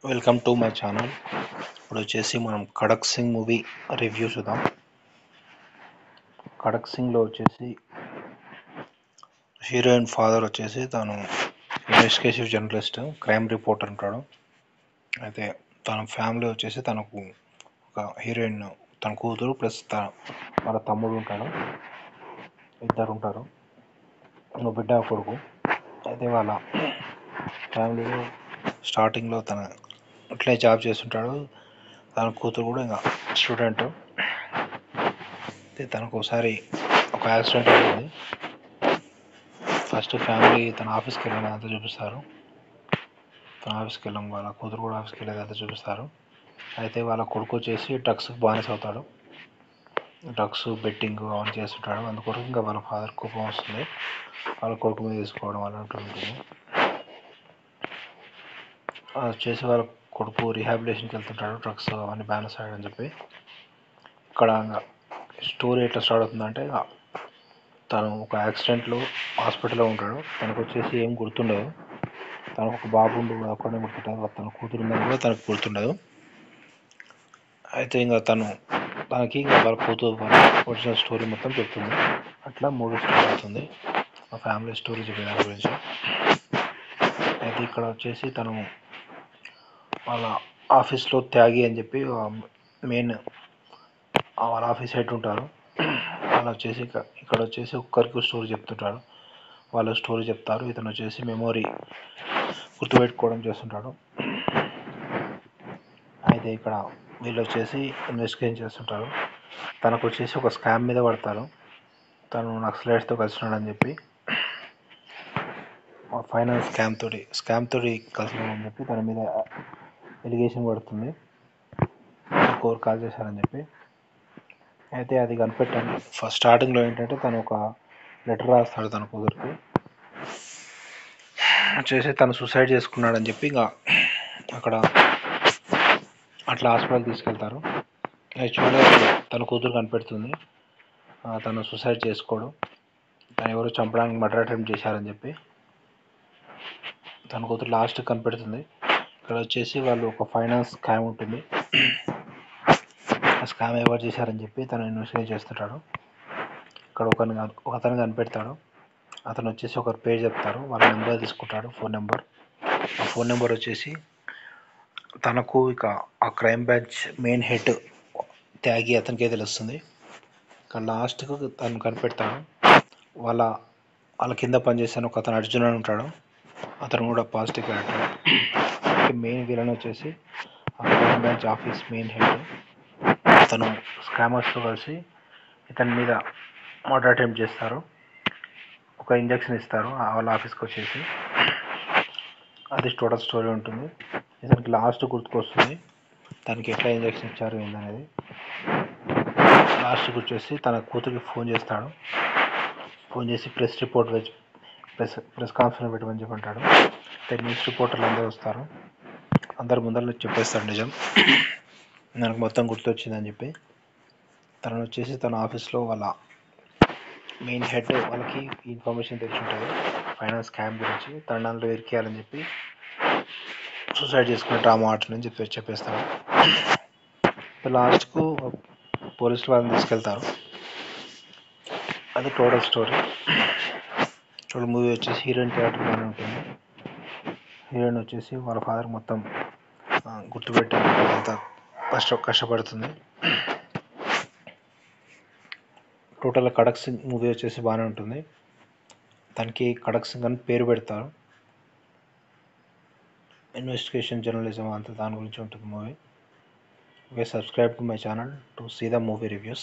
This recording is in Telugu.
Welcome to my channel. ఇప్పుడు వచ్చేసి మనం ఖడక్ సింగ్ మూవీ రివ్యూ చూద్దాం. ఖడక్ సింగ్లో వచ్చేసి హీరోయిన్ ఫాదర్ వచ్చేసి తను ఇన్వెస్టిగేటివ్ జర్నలిస్ట్, క్రైమ్ రిపోర్టర్ ఉంటాడు. అయితే తన ఫ్యామిలీ వచ్చేసి తనకు ఒక హీరోయిన్, తన కూతురు ప్లస్ వాళ్ళ తమ్ముడు ఉంటాడు, ఇద్దరు ఉంటారు, ఒక బిడ్డ కొడుకు. అయితే వాళ్ళ ఫ్యామిలీలో స్టార్టింగ్లో తన అట్లే జాబ్ చేస్తుంటాడు. తన కూతురు కూడా ఇంకా స్టూడెంట్. తనకు ఒకసారి ఒక యాక్సిడెంట్ అవుతుంది. ఫస్ట్ ఫ్యామిలీ తన ఆఫీస్కి వెళ్ళినంత చూపిస్తారు. తన ఆఫీస్కి వెళ్ళాం, వాళ్ళ కూతురు కూడా ఆఫీస్కి వెళ్ళేదంతా చూపిస్తారు. అయితే వాళ్ళ కొడుకు వచ్చేసి డ్రగ్స్కి బానిస అవుతాడు. డ్రగ్స్ బెట్టింగ్ అవన్నీ చేస్తుంటాడు. అందుకొరకు ఇంకా వాళ్ళ ఫాదర్ కోపం వస్తుంది, వాళ్ళ కొడుకు మీద తీసుకోవడం వల్ల ఉంటుంది. వచ్చేసి వాళ్ళ కొడుకు రీహాబిలిటేషన్కి వెళ్తుంటాడు, డ్రగ్స్ అవన్నీ బ్యాన్ అని చెప్పి. ఇక్కడ స్టోరీ ఎట్లా స్టార్ట్ అవుతుందంటే, తను ఒక యాక్సిడెంట్లో హాస్పిటల్లో ఉంటాడు. తనకు వచ్చేసి ఏం గుర్తుండదు. తనకు ఒక బాబు ఒక్కడే గుర్తుంటుంది, తన కూతురు ఉందని కూడా తనకు గుర్తుండదు. అయితే ఇంకా తనకి వాళ్ళ కూతురు ఒరిజినల్ స్టోరీ మొత్తం చెప్తుంది. అట్లా మూవీ స్టార్ట్ అవుతుంది, ఆ ఫ్యామిలీ స్టోరీ చెప్పేదాని గురించి. అయితే ఇక్కడ వచ్చేసి తను వాళ్ళ ఆఫీస్లో త్యాగి అని చెప్పి మెయిన్ వాళ్ళ ఆఫీస్ హెడ్ ఉంటారు. వాళ్ళు వచ్చేసి ఇక్కడ వచ్చేసి ఒక్కరికి స్టోరీ చెప్తుంటారు. వాళ్ళ స్టోరీ చెప్తారు, ఇతను వచ్చేసి మెమొరీ గుర్తుపెట్టుకోవడం చేస్తుంటాడు. అయితే ఇక్కడ వీళ్ళు వచ్చేసి ఇన్వెస్టిగేషన్ చేస్తుంటారు. తనకు వచ్చేసి ఒక స్కామ్ మీద పడతారు. తను నక్సలైట్స్తో కలిసినాడని చెప్పి, ఫైనాన్స్ స్కామ్ తోటి కలిసినాడని చెప్పి తన మీద ఎలిగేషన్ పడుతుంది, కోర్ కాల్ చేశారని చెప్పి. అయితే అది కనిపెట్టాను. ఫస్ట్ స్టార్టింగ్లో ఏంటంటే తను ఒక లెటర్ రాస్తాడు తన కూతురికి, వచ్చేసి తను సూసైడ్ చేసుకున్నాడని చెప్పి. ఇంకా అక్కడ అట్లా హాస్పిటల్ తీసుకెళ్తారు. యాక్చువల్గా తన కూతురు కనిపెడుతుంది తను సూసైడ్ చేసుకోడు, తను ఎవరు చంపడానికి మర్డర్ అటెంప్ట్ చేశారని చెప్పి. తన కూతురు లాస్ట్ కనిపెడుతుంది. ఇక్కడ వచ్చేసి వాళ్ళు ఒక ఫైనాన్స్ స్కామ్ ఉంటుంది, ఆ స్కామ్ ఎవరు చేశారని చెప్పి తను ఇన్వెస్టిగేట్ చేస్తుంటాడు. ఇక్కడ ఒకతను కనిపెడతాడు. అతను వచ్చేసి ఒకరి పేరు చెప్తారు, వాళ్ళ నెంబర్ తీసుకుంటాడు, ఫోన్ నెంబర్. ఆ ఫోన్ నెంబర్ వచ్చేసి తనకు ఇక ఆ క్రైమ్ బ్రాంచ్ మెయిన్ హెడ్ త్యాగి అతనికే తెలుస్తుంది. ఇక్కడ లాస్ట్కు తను కనిపెడతాడు. వాళ్ళ కింద పనిచేస్తాను ఒక అతను అర్జున్ అని ఉంటాడు, అతను కూడా పాజిటివ్ క్యారెక్టర్. మెయిన్ విలన్ వచ్చేసి ఆ crime branch office main head. అతను స్కామర్స్తో కలిసి ఇతని మీద మర్డర్ అటెంప్ట్ చేస్తారు. ఒక ఇంజక్షన్ ఇస్తారు వాళ్ళ ఆఫీస్కి వచ్చేసి. అది టోటల్ స్టోరీ ఉంటుంది. ఇతనికి లాస్ట్ గుర్తుకొస్తుంది తనకి ఎట్లా ఇంజక్షన్ ఇచ్చారు ఏందనేది. లాస్ట్కి వచ్చేసి తన కూతురికి ఫోన్ చేస్తాడు. ఫోన్ చేసి ప్రెస్ కాన్ఫరెన్స్ పెట్టమని చెప్పంటాడు. న్యూస్ రిపోర్టర్లు అందరూ వస్తారు, అందరు ముందర చెప్పేస్తాడు నిజం, నాకు మొత్తం గుర్తొచ్చిందని చెప్పి. తను వచ్చేసి తన ఆఫీస్లో వాళ్ళ మెయిన్ హెడ్ వాళ్ళకి ఇన్ఫర్మేషన్ తెలిసి ఉంటుంది ఫైనాన్స్ స్కామ్ గురించి, తన దాంట్లో ఇరికేయాలని చెప్పి సూసైడ్ చేసుకున్నట్టు ఆ మాట నుంచి చెప్పేస్తాడు. లాస్ట్కు పోలీసులు వాళ్ళని తీసుకెళ్తారు. అది టోటల్ స్టోరీ. టోటల్ మూవీ వచ్చేసి హీరోయిన్ క్యారెక్టర్ బాగానే ఉంటుంది. హీరోయిన్ వచ్చేసి వాళ్ళ ఫాదర్ మొత్తం గుర్తుపెట్టాలి అంతా కష్టపడుతుంది. టోటల్ ఖడక్ సింగ్ మూవీ వచ్చేసి బాగానే ఉంటుంది. దానికి ఖడక్ సింగ్ అని పేరు పెడతారు. ఇన్వెస్టిగేషన్ జర్నలిజం అంతా దాని గురించి ఉంటుంది movie. Okay, subscribe to my channel to see the movie reviews.